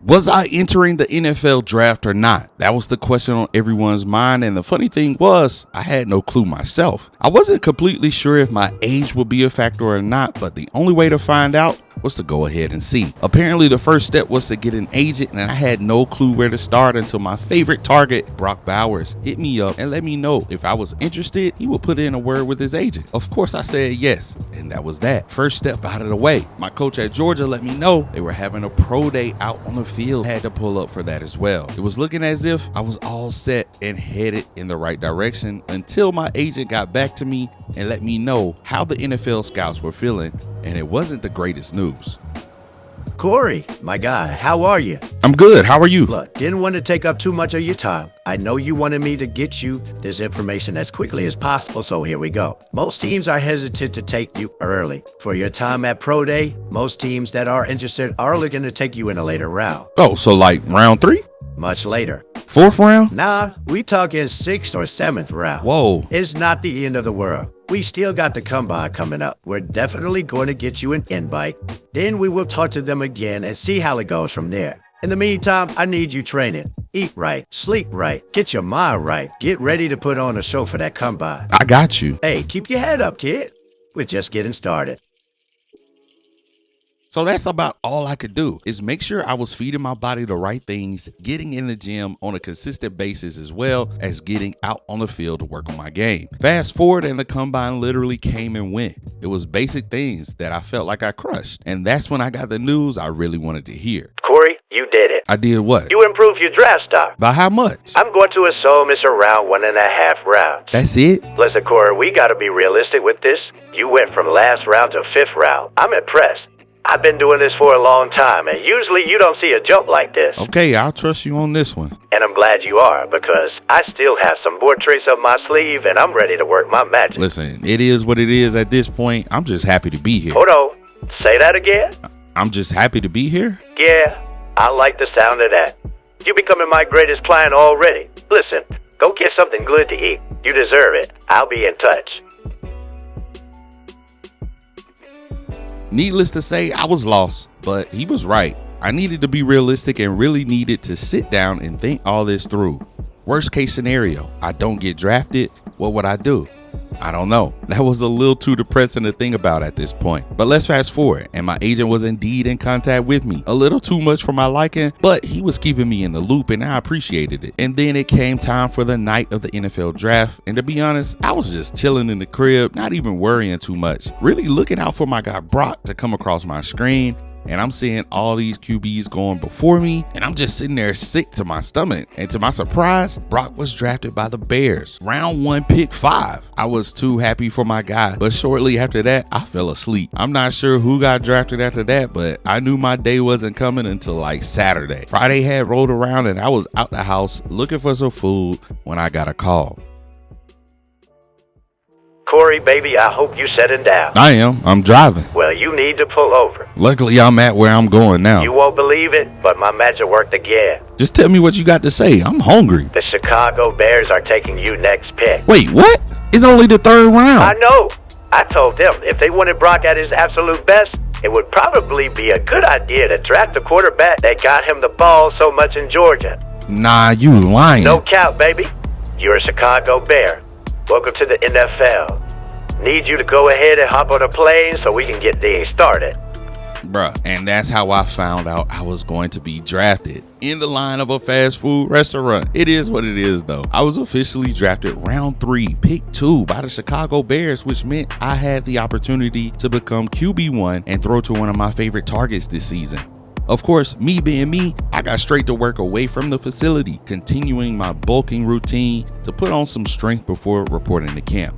Was I entering the NFL draft or not? That was the question on everyone's mind, and the funny thing was, I had no clue myself. I wasn't completely sure if my age would be a factor or not, but the only way to find out was to go ahead and see. Apparently, the first step was to get an agent, and I had no clue where to start until my favorite target, Brock Bowers, hit me up and let me know if I was interested. He would put in a word with his agent. Of course, I said yes, and that was that. First step out of the way. My coach at Georgia let me know they were having a pro day out on the field. I had to pull up for that as well. It was looking as if I was all set and headed in the right direction until my agent got back to me and let me know how the NFL scouts were feeling, and it wasn't the greatest news. Corey, my guy, how are you? I'm good. How are you? Look, didn't want to take up too much of your time. I know you wanted me to get you this information as quickly as possible, so here we go. Most teams are hesitant to take you early. For your time at Pro Day, most teams that are interested are looking to take you in a later round. Oh, so like round 3? Much later. 4th round? Nah, we talking 6th or 7th round. Whoa. It's not the end of the world. We still got the combine coming up. We're definitely going to get you an invite. Then we will talk to them again and see how it goes from there. In the meantime, I need you training. Eat right, sleep right, get your mind right. Get ready to put on a show for that combine. I got you. Hey, keep your head up, kid. We're just getting started. So that's about all I could do, is make sure I was feeding my body the right things, getting in the gym on a consistent basis, as well as getting out on the field to work on my game. Fast forward, and the combine literally came and went. It was basic things that I felt like I crushed. And that's when I got the news I really wanted to hear. Corey, you did it. I did what? You improved your draft stock. By how much? I'm going to assume it's around 1.5 rounds. That's it? Listen, Corey, we got to be realistic with this. You went from last round to 5th round. I'm impressed. I've been doing this for a long time, and usually you don't see a jump like this. Okay, I'll trust you on this one. And I'm glad you are, because I still have some more tricks up my sleeve, and I'm ready to work my magic. Listen, it is what it is at this point. I'm just happy to be here. Hold on. Say that again? I'm just happy to be here? Yeah, I like the sound of that. You're becoming my greatest client already. Listen, go get something good to eat. You deserve it. I'll be in touch. Needless to say, I was lost, but he was right. I needed to be realistic and really needed to sit down and think all this through. Worst case scenario, I don't get drafted. What would I do? I don't know. That was a little too depressing to think about at this point. But let's fast forward, and my agent was indeed in contact with me. A little too much for my liking, but he was keeping me in the loop, and I appreciated it. And then it came time for the night of the NFL draft, and to be honest, I was just chilling in the crib, not even worrying too much. Really looking out for my guy Brock to come across my screen. And I'm seeing all these QBs going before me, and I'm just sitting there sick to my stomach. And to my surprise, Brock was drafted by the Bears. Round 1, pick 5. I was too happy for my guy, but shortly after that, I fell asleep. I'm not sure who got drafted after that, but I knew my day wasn't coming until like Saturday. Friday had rolled around, and I was out the house looking for some food when I got a call. Corey, baby, I hope you're setting down. I am. I'm driving. Well, you need to pull over. Luckily, I'm at where I'm going now. You won't believe it, but my magic worked again. Just tell me what you got to say. I'm hungry. The Chicago Bears are taking you next pick. Wait, what? It's only the 3rd round. I know. I told them if they wanted Brock at his absolute best, it would probably be a good idea to draft the quarterback that got him the ball so much in Georgia. Nah, you lying. No cap, baby. You're a Chicago Bear. Welcome to the NFL. Need you to go ahead and hop on a plane so we can get things started. Bruh, and that's how I found out I was going to be drafted. In the line of a fast food restaurant. It is what it is though. I was officially drafted round 3, pick 2 by the Chicago Bears, which meant I had the opportunity to become QB1 and throw to one of my favorite targets this season. Of course, me being me, I got straight to work away from the facility, continuing my bulking routine to put on some strength before reporting to camp.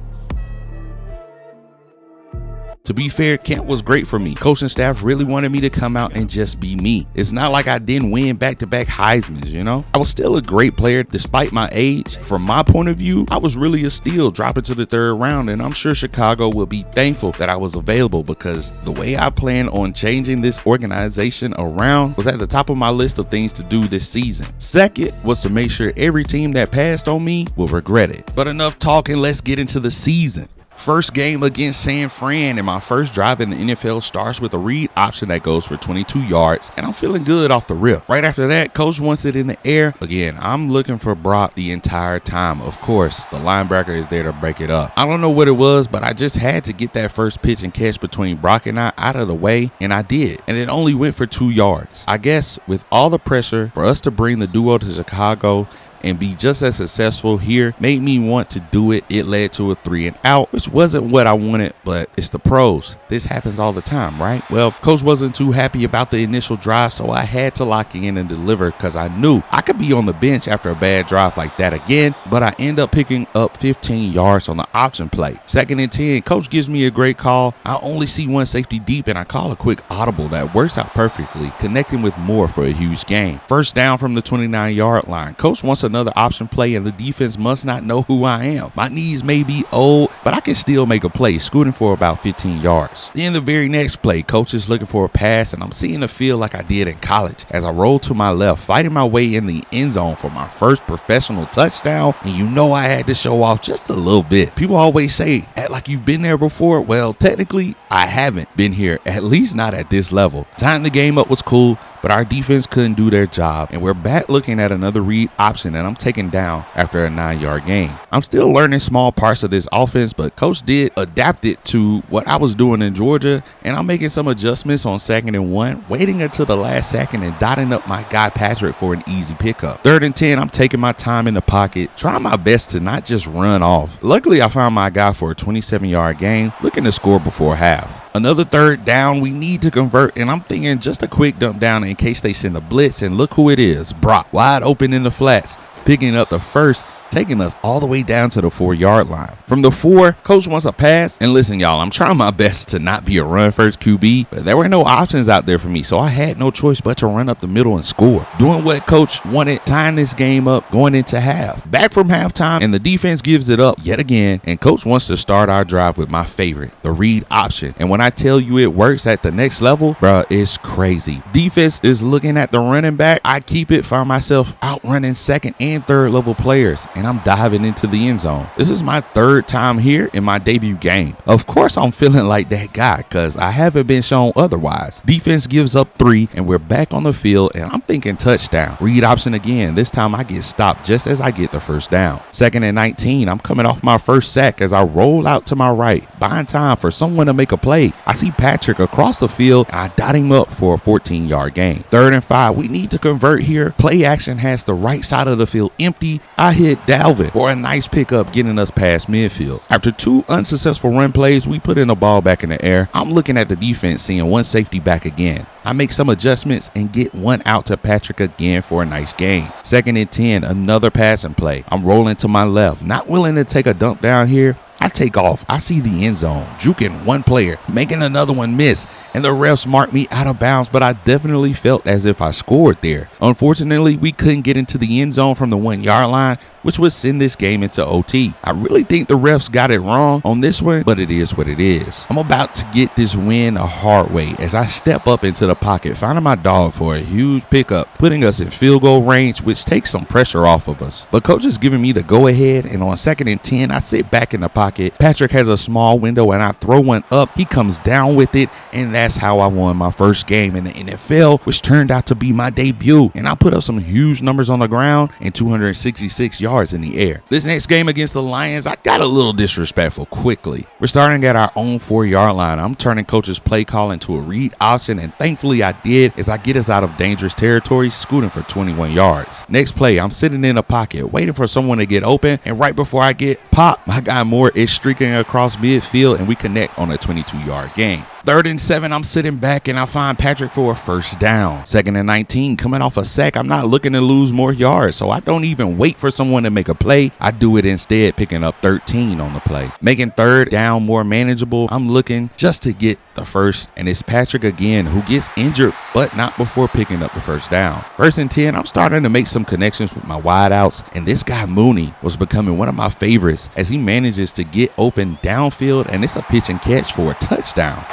To be fair, camp was great for me. Coaching staff really wanted me to come out and just be me. It's not like I didn't win back-to-back Heismans, you know? I was still a great player despite my age. From my point of view, I was really a steal dropping to the 3rd round, and I'm sure Chicago will be thankful that I was available, because the way I plan on changing this organization around was at the top of my list of things to do this season. Second was to make sure every team that passed on me will regret it. But enough talking, let's get into the season. First game against San Fran, and my first drive in the NFL starts with a read option that goes for 22 yards, and I'm feeling good off the rip. Right after that, coach wants it in the air. Again, I'm looking for Brock the entire time. Of course, the linebacker is there to break it up. I don't know what it was, but I just had to get that first pitch and catch between Brock and I out of the way, and I did. And it only went for 2 yards. I guess with all the pressure for us to bring the duo to Chicago and be just as successful here made me want to do it. It led to a 3 and out, which wasn't what I wanted, but it's the pros. This happens all the time, right? Well, coach wasn't too happy about the initial drive, so I had to lock in and deliver because I knew I could be on the bench after a bad drive like that again, but I end up picking up 15 yards on the option play. 2nd and 10, coach gives me a great call. I only see one safety deep, and I call a quick audible that works out perfectly, connecting with Moore for a huge gain. First down from the 29-yard line. Coach wants another option play, and the defense must not know who I am. My knees may be old, but I can still make a play, scooting for about 15 yards. Then the very next play, coach is looking for a pass, and I'm seeing the field like I did in college as I roll to my left, fighting my way in the end zone for my first professional touchdown. And you know I had to show off just a little bit. People always say, act like you've been there before. Well, technically, I haven't been here, at least not at this level. Tying the game up was cool, but our defense couldn't do their job, and we're back looking at another read option that I'm taking down after a 9-yard gain. I'm still learning small parts of this offense, but coach did adapt it to what I was doing in Georgia, and I'm making some adjustments on 2nd and 1, waiting until the last second and dotting up my guy Patrick for an easy pickup. 3rd and 10, I'm taking my time in the pocket, trying my best to not just run off. Luckily, I found my guy for a 27-yard gain, looking to score before half. Another 3rd down, we need to convert, and I'm thinking just a quick dump down in case they send a blitz, and look who it is, Brock, wide open in the flats, picking up the first, taking us all the way down to the 4-yard line. From the 4, coach wants a pass, and listen, y'all, I'm trying my best to not be a run-first QB, but there were no options out there for me, so I had no choice but to run up the middle and score. Doing what coach wanted, tying this game up, going into half. Back from halftime, and the defense gives it up yet again, and coach wants to start our drive with my favorite, the read option. And when I tell you it works at the next level, bruh, it's crazy. Defense is looking at the running back. I keep it, find myself outrunning 2nd and 3rd level players, and I'm diving into the end zone. This is my 3rd time here in my debut game. Of course, I'm feeling like that guy because I haven't been shown otherwise. Defense gives up 3, and we're back on the field, and I'm thinking touchdown. Read option again. This time I get stopped just as I get the first down. 2nd and 19, I'm coming off my first sack as I roll out to my right, buying time for someone to make a play. I see Patrick across the field, and I dot him up for a 14-yard gain. 3rd and 5, we need to convert here. Play action has the right side of the field empty. I hit Dalvin for a nice pickup, getting us past midfield. After 2 unsuccessful run plays, we put in the ball back in the air. I'm looking at the defense, seeing one safety back again. I make some adjustments and get one out to Patrick again for a nice gain. 2nd and 10, another passing play. I'm rolling to my left, not willing to take a dump down here. I take off. I see the end zone, juking one player, making another one miss, and the refs marked me out of bounds, but I definitely felt as if I scored there. Unfortunately, we couldn't get into the end zone from the 1-yard line, which would send this game into OT. I really think the refs got it wrong on this one, but it is what it is. I'm about to get this win a hard way as I step up into the pocket, finding my dog for a huge pickup, putting us in field goal range, which takes some pressure off of us. But coach is giving me the go-ahead, and on 2nd and 10, I sit back in the pocket. Patrick has a small window, and I throw one up. He comes down with it, and that's how I won my first game in the NFL, which turned out to be my debut. And I put up some huge numbers on the ground and 266 yards in the air. This next game against the Lions, I got a little disrespectful quickly. We're starting at our own 4-yard line. I'm turning coach's play call into a read option, and thankfully I did as I get us out of dangerous territory, scooting for 21 yards. Next play, I'm sitting in a pocket, waiting for someone to get open, and right before I get popped, my guy Moore is streaking across midfield, and we connect on a 22-yard gain. 3rd and 7, I'm sitting back and I find Patrick for a first down. 2nd and 19, coming off a sack. I'm not looking to lose more yards, so I don't even wait for someone to make a play. I do it instead, picking up 13 on the play. Making 3rd down more manageable. I'm looking just to get the first, and it's Patrick again who gets injured, but not before picking up the first down. 1st and 10, I'm starting to make some connections with my wideouts, and this guy Mooney was becoming one of my favorites as he manages to get open downfield, and it's a pitch and catch for a touchdown.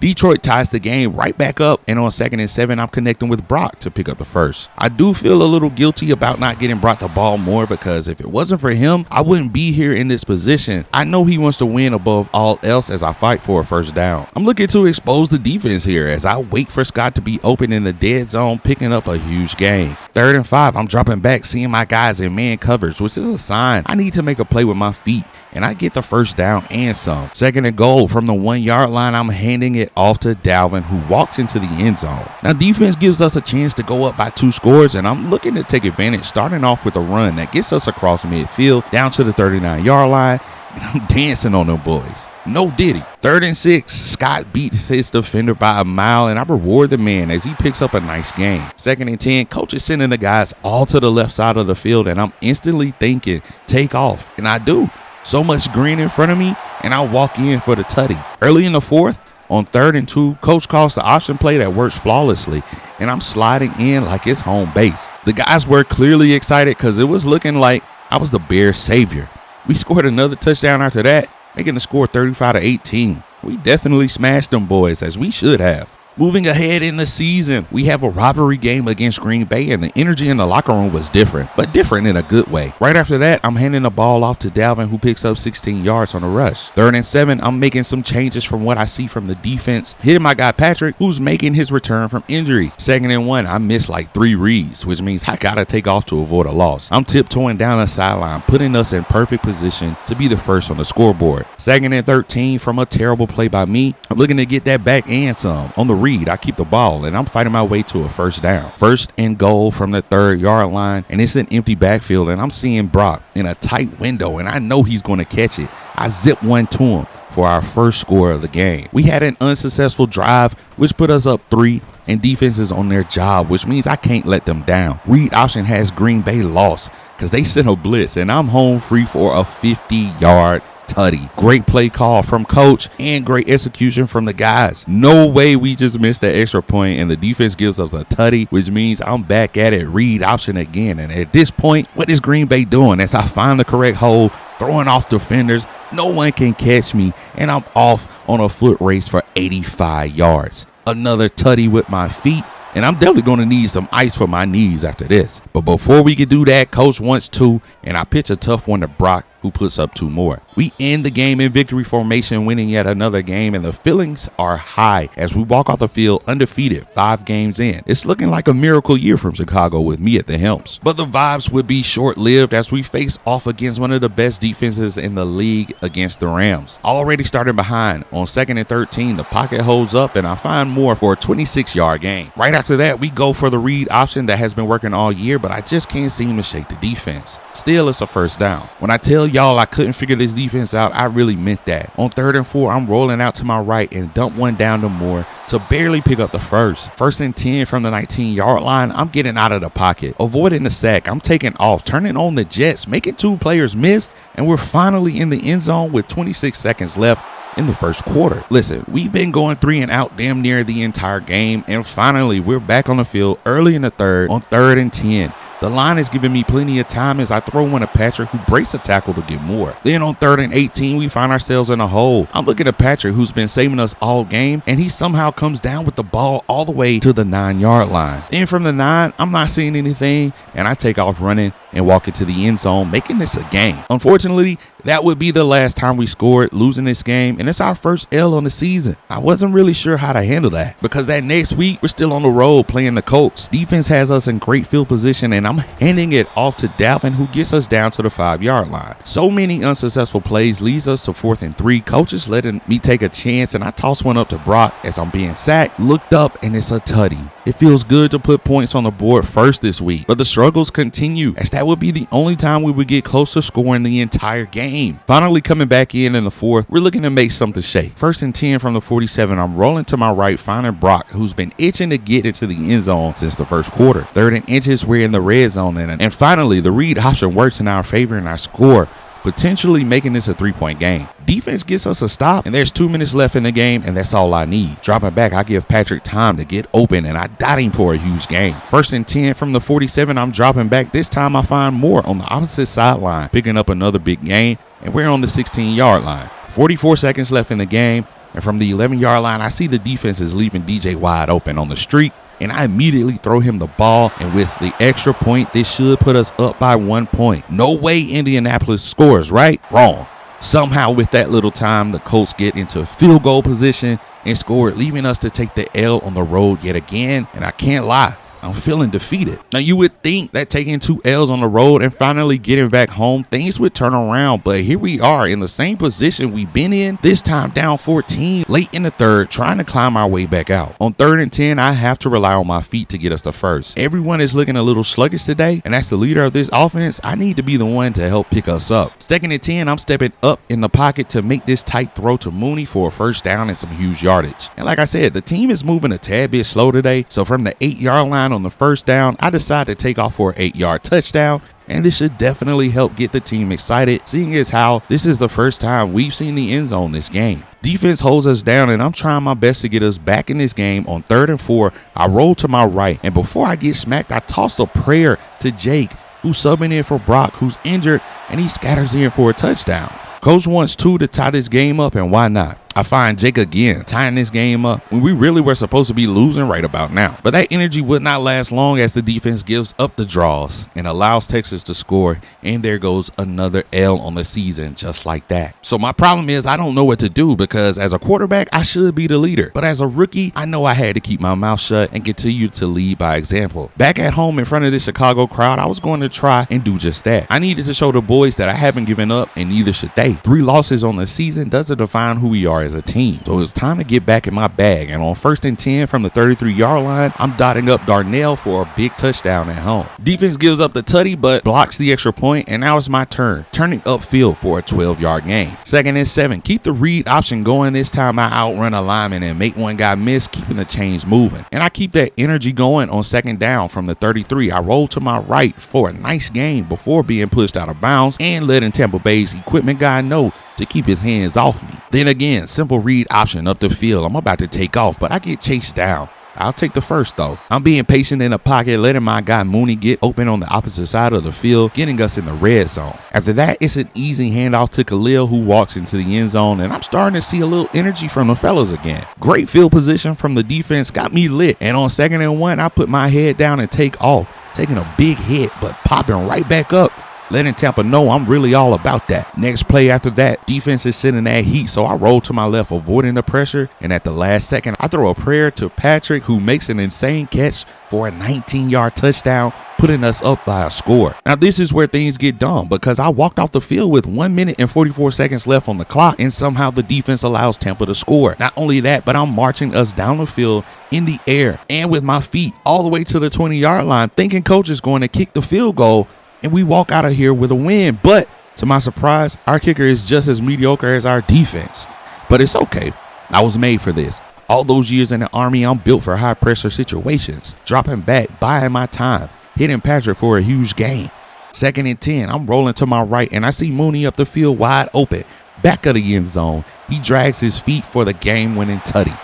Detroit ties the game right back up, and on 2nd and 7, I'm connecting with Brock to pick up the first. I do feel a little guilty about not getting Brock the ball more, because if it wasn't for him, I wouldn't be here in this position. I know he wants to win above all else as I fight for a first down. I'm looking to expose the defense here as I wait for Scott to be open in the dead zone, picking up a huge gain. 3rd and 5, I'm dropping back, seeing my guys in man coverage, which is a sign I need to make a play with my feet, and I get the first down and some. 2nd and goal from the 1-yard line, I'm handing it off to Dalvin, who walks into the end zone. Now defense gives us a chance to go up by 2 scores, and I'm looking to take advantage, starting off with a run that gets us across midfield down to the 39-yard line, and I'm dancing on them boys. No diddy. 3rd and 6, Scott beats his defender by a mile, and I reward the man as he picks up a nice gain. 2nd and 10, coach is sending the guys all to the left side of the field, and I'm instantly thinking, take off, and I do. So much green in front of me, and I walk in for the tutty. Early in the 4th, on 3rd and 2, coach calls the option play that works flawlessly, and I'm sliding in like it's home base. The guys were clearly excited because it was looking like I was the Bears' savior. We scored another touchdown after that, making the score 35-18. We definitely smashed them boys, as we should have. Moving ahead in the season, we have a rivalry game against Green Bay, and the energy in the locker room was different, but different in a good way. Right after that, I'm handing the ball off to Dalvin, who picks up 16 yards on a rush. 3rd and 7, I'm making some changes from what I see from the defense, hitting my guy Patrick, who's making his return from injury. 2nd and 1, I missed like 3 reads, which means I gotta take off to avoid a loss. I'm tiptoeing down the sideline, putting us in perfect position to be the first on the scoreboard. 2nd and 13, from a terrible play by me, I'm looking to get that back and some. On the read, I keep the ball, and I'm fighting my way to a first down. 1st and goal from the 3rd-yard line, and it's an empty backfield, and I'm seeing Brock in a tight window, and I know he's going to catch it. I zip one to him for our first score of the game. We had an unsuccessful drive, which put us up 3, and defense is on their job, which means I can't let them down. Read option has Green Bay lost because they sent a blitz, and I'm home free for a 50-yard tutty. Great play call from coach and great execution from the guys. No way we just missed that extra point, and the defense gives us a tutty, which means I'm back at it, read option again. And at this point, what is Green Bay doing? As I find the correct hole, throwing off defenders, no one can catch me, and I'm off on a foot race for 85 yards. Another tutty with my feet, and I'm definitely going to need some ice for my knees after this. But before we can do that, coach wants 2, and I pitch a tough one to Brock, who puts up 2 more. We end the game in victory formation, winning yet another game, and the feelings are high as we walk off the field undefeated 5 games in. It's looking like a miracle year from Chicago with me at the helms. But the vibes would be short-lived as we face off against one of the best defenses in the league against the Rams. Already starting behind, on 2nd and 13, the pocket holds up, and I find more for a 26-yard gain. Right after that, we go for the read option that has been working all year, but I just can't seem to shake the defense. Still, it's a first down. When I tell y'all I couldn't figure this defense out, I really meant that. On 3rd and 4, I'm rolling out to my right and dump one down to Moore to barely pick up the first. 1st and 10 from the 19-yard line, I'm getting out of the pocket, avoiding the sack. I'm taking off, turning on the jets, making 2 players miss, and we're finally in the end zone with 26 seconds left in the first quarter. Listen, we've been going 3 and out damn near the entire game, and finally we're back on the field early in the 3rd on 3rd and 10. The line is giving me plenty of time as I throw one to Patrick, who breaks a tackle to get more. Then on 3rd and 18, we find ourselves in a hole. I'm looking at Patrick, who's been saving us all game, and he somehow comes down with the ball all the way to the 9-yard line. Then from the 9, I'm not seeing anything, and I take off running and walk into the end zone, making this a game. Unfortunately, that would be the last time we scored, losing this game, and it's our first L on the season. I wasn't really sure how to handle that, because that next week, we're still on the road playing the Colts. Defense has us in great field position, and I'm handing it off to Dalvin, who gets us down to the 5-yard line. So many unsuccessful plays leads us to 4th and 3. Coach is letting me take a chance, and I toss one up to Brock as I'm being sacked. Looked up, and it's a tutty. It feels good to put points on the board first this week, but the struggles continue, as that would be the only time we would get close to scoring the entire game. Finally coming back in the 4th, we're looking to make something shake. 1st and 10 from the 47, I'm rolling to my right, finding Brock, who's been itching to get into the end zone since the first quarter. 3rd and inches, we're in the red zone, and finally the read option works in our favor, and I score, potentially making this a 3-point game. Defense gets us a stop, and there's 2 minutes left in the game, and that's all I need. Dropping back, I give Patrick time to get open, and I dot him for a huge gain. 1st and 10 from the 47, I'm dropping back. This time I find more on the opposite sideline, picking up another big gain, and we're on the 16-yard line. 44 seconds left in the game. And from the 11-yard line, I see the defense is leaving DJ wide open on the streak, and I immediately throw him the ball, and with the extra point, this should put us up by 1 point. No way Indianapolis scores, right? Wrong. Somehow with that little time, the Colts get into field goal position and score, leaving us to take the L on the road yet again, and I can't lie, I'm feeling defeated. Now, you would think that taking 2 L's on the road and finally getting back home, things would turn around, but here we are in the same position we've been in, this time down 14, late in the third, trying to climb our way back out. On 3rd and 10, I have to rely on my feet to get us the first. Everyone is looking a little sluggish today, and as the leader of this offense, I need to be the one to help pick us up. 2nd and 10, I'm stepping up in the pocket to make this tight throw to Mooney for a first down and some huge yardage. And like I said, the team is moving a tad bit slow today, so from the 8-yard line on the first down, I decided to take off for an 8-yard touchdown, and this should definitely help get the team excited, seeing as how this is the first time we've seen the end zone this game. Defense holds us down, and I'm trying my best to get us back in this game. On 3rd and 4, I roll to my right, and before I get smacked, I tossed a prayer to Jake, who's subbing in for Brock, who's injured, and he scatters in for a touchdown. Coach wants 2 to tie this game up, and why not? I find Jake again tying this game up when we really were supposed to be losing right about now. But that energy would not last long as the defense gives up the draws and allows Texas to score, and there goes another L on the season just like that. So my problem is I don't know what to do, because as a quarterback I should be the leader, but as a rookie I know I had to keep my mouth shut and continue to lead by example. Back at home in front of the Chicago crowd, I was going to try and do just that. I needed to show the boys that I haven't given up, and neither should they. 3 losses on the season doesn't define who we are as a team. So it was time to get back in my bag, and on 1st and 10 from the 33-yard line, I'm dotting up Darnell for a big touchdown at home. Defense gives up the tutty but blocks the extra point, and now it's my turn, turning upfield for a 12-yard gain. 2nd and 7, keep the read option going. This time I outrun a lineman and make one guy miss, keeping the chains moving. And I keep that energy going on 2nd down from the 33. I roll to my right for a nice gain before being pushed out of bounds and letting Tampa Bay's equipment guy know to keep his hands off me. Then again, simple read option up the field. I'm about to take off, but I get chased down. I'll take the first though. I'm being patient in the pocket, letting my guy Mooney get open on the opposite side of the field, getting us in the red zone. After that, it's an easy handoff to Khalil, who walks into the end zone, and I'm starting to see a little energy from the fellas again. Great field position from the defense got me lit, and on 2nd and 1, I put my head down and take off, taking a big hit but popping right back up, letting Tampa know I'm really all about that. Next play after that, defense is sitting that heat, so I roll to my left, avoiding the pressure, and at the last second, I throw a prayer to Patrick, who makes an insane catch for a 19-yard touchdown, putting us up by a score. Now, this is where things get dumb, because I walked off the field with 1 minute and 44 seconds left on the clock, and somehow the defense allows Tampa to score. Not only that, but I'm marching us down the field in the air and with my feet all the way to the 20-yard line, thinking coach is going to kick the field goal, and we walk out of here with a win. But to my surprise, our kicker is just as mediocre as our defense. But it's okay. I was made for this. All those years in the Army, I'm built for high pressure situations. Dropping back, buying my time, hitting Patrick for a huge gain. 2nd and 10, I'm rolling to my right, and I see Mooney up the field wide open, back of the end zone. He drags his feet for the game-winning tutty.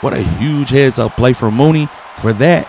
What a huge heads-up play for Mooney. For that,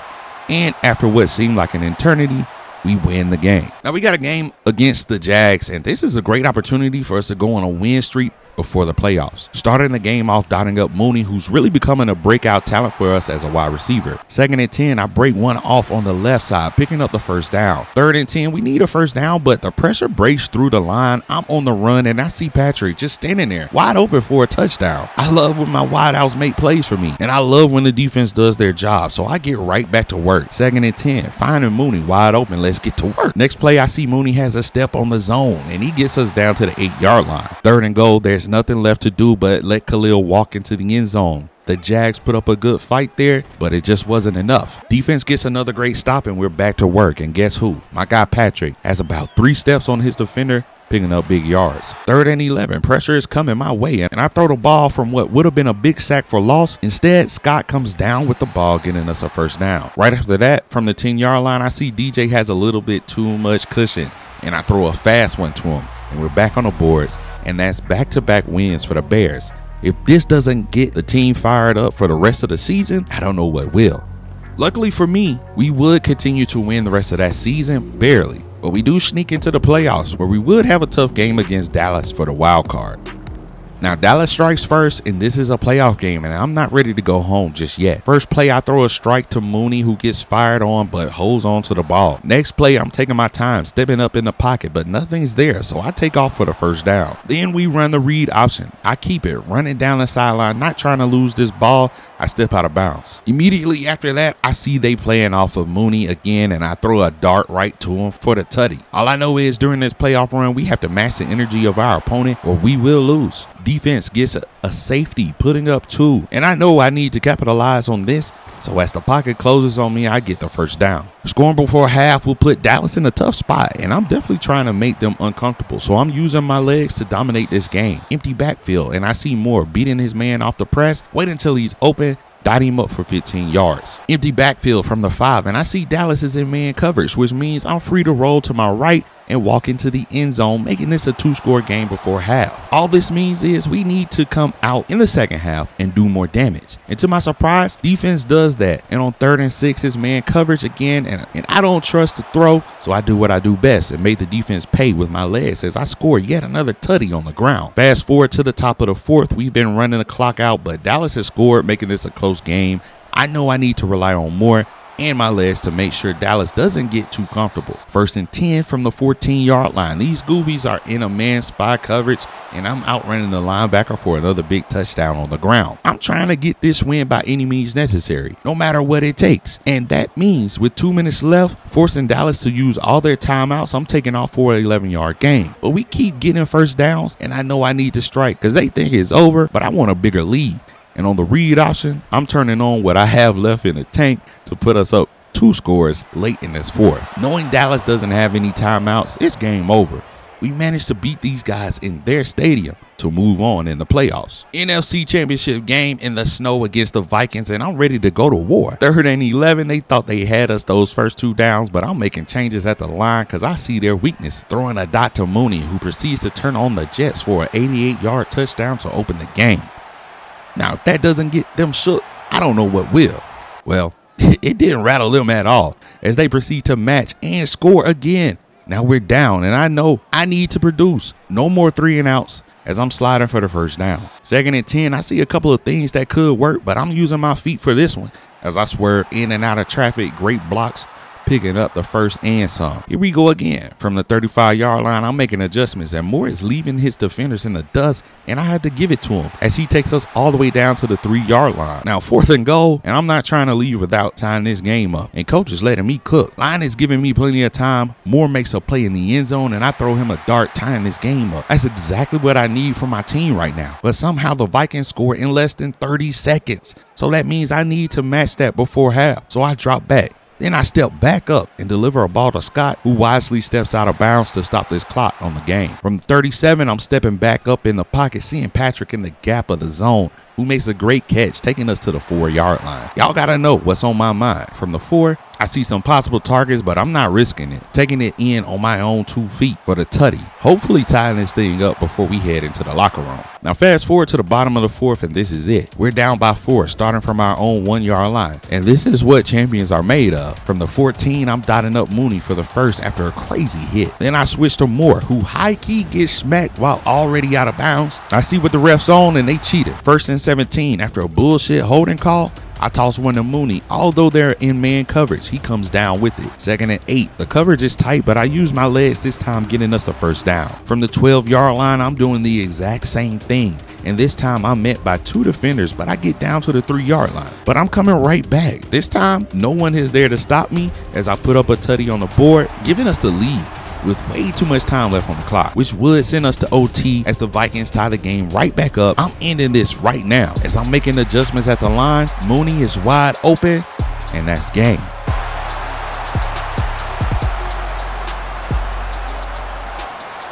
and after what seemed like an eternity, we win the game. Now, we got a game against the Jags, and this is a great opportunity for us to go on a win streak before the playoffs. Starting the game off dotting up Mooney, who's really becoming a breakout talent for us as a wide receiver. 2nd and 10, I break one off on the left side, picking up the first down. 3rd and 10, we need a first down, but the pressure breaks through the line. I'm on the run, and I see Patrick just standing there, wide open for a touchdown. I love when my wideouts make plays for me, and I love when the defense does their job, so I get right back to work. 2nd and 10, finding Mooney wide open. Let's get to work. Next play, I see Mooney has a step on the zone, and he gets us down to the 8-yard line. 3rd and goal, there's nothing left to do but let Khalil walk into the end zone. The Jags put up a good fight there, but it just wasn't enough. Defense gets another great stop, and we're back to work. And guess who? My guy Patrick has about 3 steps on his defender, picking up big yards. 3rd and 11, pressure is coming my way, and I throw the ball from what would have been a big sack for loss. Instead, Scott comes down with the ball, getting us a first down. Right after that, from the 10-yard line, I see DJ has a little bit too much cushion, and I throw a fast one to him, and we're back on the boards, and that's back-to-back wins for the Bears. If this doesn't get the team fired up for the rest of the season, I don't know what will. Luckily for me, we would continue to win the rest of that season, barely. But we do sneak into the playoffs, where we would have a tough game against Dallas for the wild card. Now Dallas strikes first, and this is a playoff game, and I'm not ready to go home just yet. First play, I throw a strike to Mooney, who gets fired on but holds on to the ball. Next play, I'm taking my time, stepping up in the pocket, but nothing's there, so I take off for the first down. Then we run the read option. I keep it running down the sideline, not trying to lose this ball. I step out of bounds. Immediately after that, I see they playing off of Mooney again, and I throw a dart right to him for the tutty. All I know is during this playoff run, we have to match the energy of our opponent or we will lose. Defense gets a safety, putting up 2, and I know I need to capitalize on this. So as the pocket closes on me, I get the first down. Scoring before half will put Dallas in a tough spot, and I'm definitely trying to make them uncomfortable. So I'm using my legs to dominate this game. Empty backfield, and I see Moore beating his man off the press. Wait until he's open. Dot him up for 15 yards. Empty backfield from the 5, and I see Dallas is in man coverage, which means I'm free to roll to my right and walk into the end zone, making this a 2-score game before half. All this means is we need to come out in the second half and do more damage. And to my surprise, defense does that. And on 3rd and 6, it's man coverage again, and I don't trust the throw, so I do what I do best and make the defense pay with my legs as I score yet another tutty on the ground. Fast forward to the top of the 4th, we've been running the clock out, but Dallas has scored, making this a close game. I know I need to rely on more and my legs to make sure Dallas doesn't get too comfortable. 1st and 10 from the 14-yard line. These goofies are in a man spy coverage, and I'm outrunning the linebacker for another big touchdown on the ground. I'm trying to get this win by any means necessary, no matter what it takes. And that means with 2 minutes left, forcing Dallas to use all their timeouts, I'm taking off for an 11-yard gain. But we keep getting first downs, and I know I need to strike because they think it's over, but I want a bigger lead. And on the read option, I'm turning on what I have left in the tank to put us up 2 scores late in this 4th. Knowing Dallas doesn't have any timeouts, it's game over. We managed to beat these guys in their stadium to move on in the playoffs. NFC Championship game in the snow against the Vikings, and I'm ready to go to war. 3rd and 11, they thought they had us those first 2 downs, but I'm making changes at the line because I see their weakness. Throwing a dot to Mooney, who proceeds to turn on the Jets for an 88-yard touchdown to open the game. Now, if that doesn't get them shook, I don't know what will. Well, it didn't rattle them at all as they proceed to match and score again. Now we're down, and I know I need to produce. No more 3 and outs as I'm sliding for the first down. 2nd and 10, I see a couple of things that could work, but I'm using my feet for this one as I swerve in and out of traffic. Great blocks, picking up the first and some. Here we go again. From the 35-yard line, I'm making adjustments, and Moore is leaving his defenders in the dust, and I had to give it to him as he takes us all the way down to the 3-yard line. Now 4th and goal, and I'm not trying to leave without tying this game up, and coach is letting me cook. Line is giving me plenty of time. Moore makes a play in the end zone, and I throw him a dart tying this game up. That's exactly what I need from my team right now. But somehow the Vikings score in less than 30 seconds. So that means I need to match that before half. So I drop back. Then I step back up and deliver a ball to Scott, who wisely steps out of bounds to stop this clock on the game. From the 37, I'm stepping back up in the pocket, seeing Patrick in the gap of the zone, who makes a great catch, taking us to the 4-yard line. Y'all gotta know what's on my mind. From the 4, I see some possible targets, but I'm not risking it. Taking it in on my own 2 feet for the tutty. Hopefully tying this thing up before we head into the locker room. Now fast forward to the bottom of the 4th, and this is it. We're down by 4, starting from our own 1-yard line. And this is what champions are made of. From the 14, I'm dotting up Mooney for the first after a crazy hit. Then I switch to Moore, who high-key gets smacked while already out of bounds. I see what the ref's on, and they cheated. 1st and 17, after a bullshit holding call, I toss one to Mooney. Although they're in man coverage, he comes down with it. 2nd and 8. The coverage is tight, but I use my legs this time, getting us the first down. From the 12-yard line, I'm doing the exact same thing. And this time I'm met by 2 defenders, but I get down to the 3-yard line. But I'm coming right back. This time, no one is there to stop me as I put up a tutty on the board, giving us the lead with way too much time left on the clock, which would send us to OT as the Vikings tie the game right back up. I'm ending this right now as I'm making adjustments at the line. Mooney is wide open, and that's game.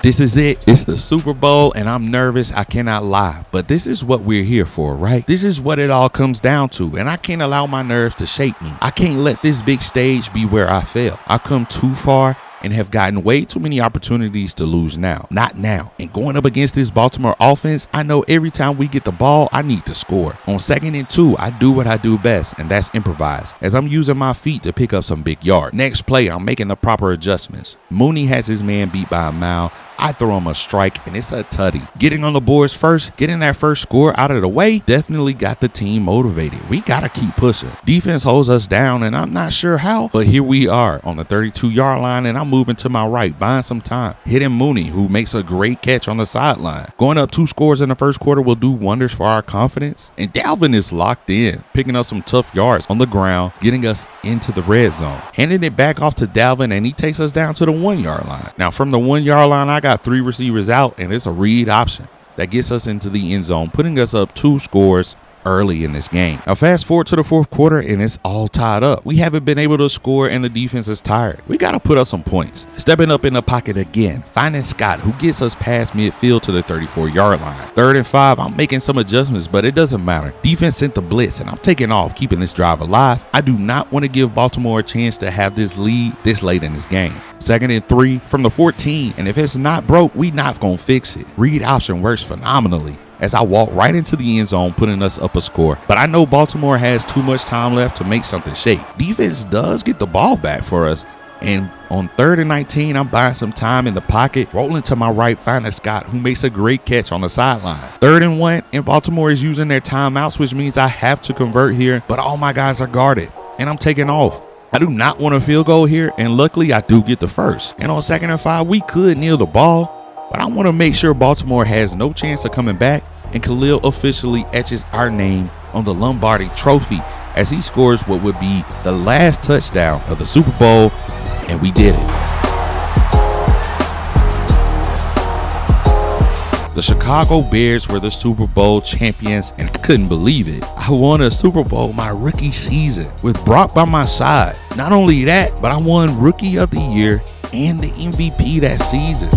This is it. It's the Super Bowl, and I'm nervous. I cannot lie, but this is what we're here for, right? This is what it all comes down to, and I can't allow my nerves to shake me. I can't let this big stage be where I fail. I come too far and have gotten way too many opportunities to lose now. Not now. And going up against this Baltimore offense, I know every time we get the ball, I need to score. On 2nd and 2, I do what I do best, and that's improvise, as I'm using my feet to pick up some big yard. Next play, I'm making the proper adjustments. Mooney has his man beat by a mile, I throw him a strike and it's a tutty. Getting on the boards first, getting that first score out of the way, definitely got the team motivated. We gotta keep pushing. Defense holds us down and I'm not sure how, but here we are on the 32-yard line and I'm moving to my right, buying some time. Hitting Mooney, who makes a great catch on the sideline. Going up 2 scores in the first quarter will do wonders for our confidence. And Dalvin is locked in, picking up some tough yards on the ground, getting us into the red zone. Handing it back off to Dalvin and he takes us down to the 1-yard line. Now from the 1-yard line, I got 3 receivers out and it's a read option that gets us into the end zone, putting us up 2 scores early in this game. Now fast forward to the 4th quarter and it's all tied up. We haven't been able to score and the defense is tired. We got to put up some points. Stepping up in the pocket again, finding Scott, who gets us past midfield to the 34-yard line. 3rd and 5, I'm making some adjustments, but it doesn't matter. Defense sent the blitz and I'm taking off, keeping this drive alive. I do not want to give Baltimore a chance to have this lead this late in this game. 2nd and 3 from the 14, and if it's not broke, we not gonna fix it. Read option works phenomenally as I walk right into the end zone, putting us up a score. But I know Baltimore has too much time left to make something shake. Defense does get the ball back for us, and on 3rd and 19, I'm buying some time in the pocket, rolling to my right, finding Scott, who makes a great catch on the sideline. 3rd and 1, and Baltimore is using their timeouts, which means I have to convert here, but all my guys are guarded, and I'm taking off. I do not want a field goal here, and luckily I do get the first. And on 2nd and 5, we could kneel the ball, but I want to make sure Baltimore has no chance of coming back, and Khalil officially etches our name on the Lombardi Trophy as he scores what would be the last touchdown of the Super Bowl, and we did it. The Chicago Bears were the Super Bowl champions, and I couldn't believe it. I won a Super Bowl my rookie season with Brock by my side. Not only that, but I won Rookie of the Year and the MVP that season.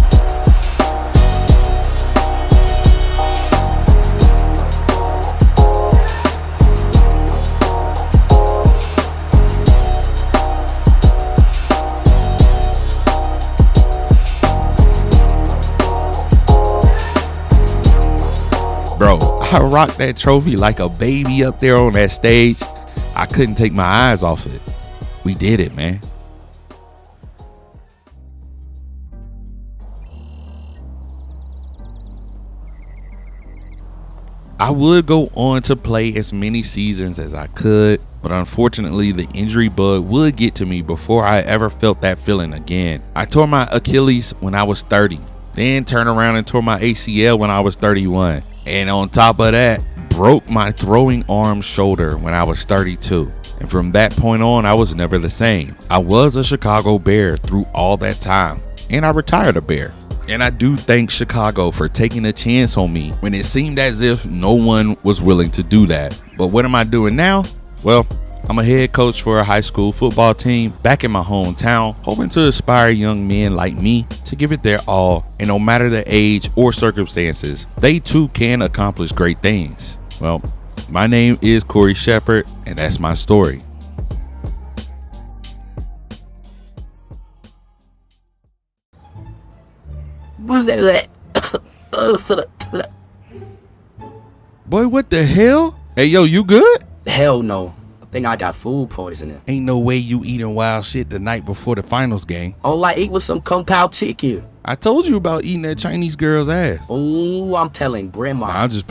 Bro, I rocked that trophy like a baby up there on that stage. I couldn't take my eyes off it. We did it, man. I would go on to play as many seasons as I could, but unfortunately the injury bug would get to me before I ever felt that feeling again. I tore my Achilles when I was 30, then turned around and tore my ACL when I was 31. And on top of that, broke my throwing arm shoulder when I was 32. And from that point on, I was never the same. I was a Chicago Bear through all that time, and I retired a Bear. And I do thank Chicago for taking a chance on me when it seemed as if no one was willing to do that. But what am I doing now? Well, I'm a head coach for a high school football team back in my hometown, hoping to inspire young men like me to give it their all, and no matter the age or circumstances, they too can accomplish great things. Well, my name is Corey Shepard, and that's my story. What's that? Boy, what the hell? Hey, yo, you good? Hell no. I think I got food poisoning. Ain't no way you eating wild shit the night before the finals game. All I ate was some Kung Pao chicken. I told you about eating that Chinese girl's ass. Oh, I'm telling grandma. Nah, I'm just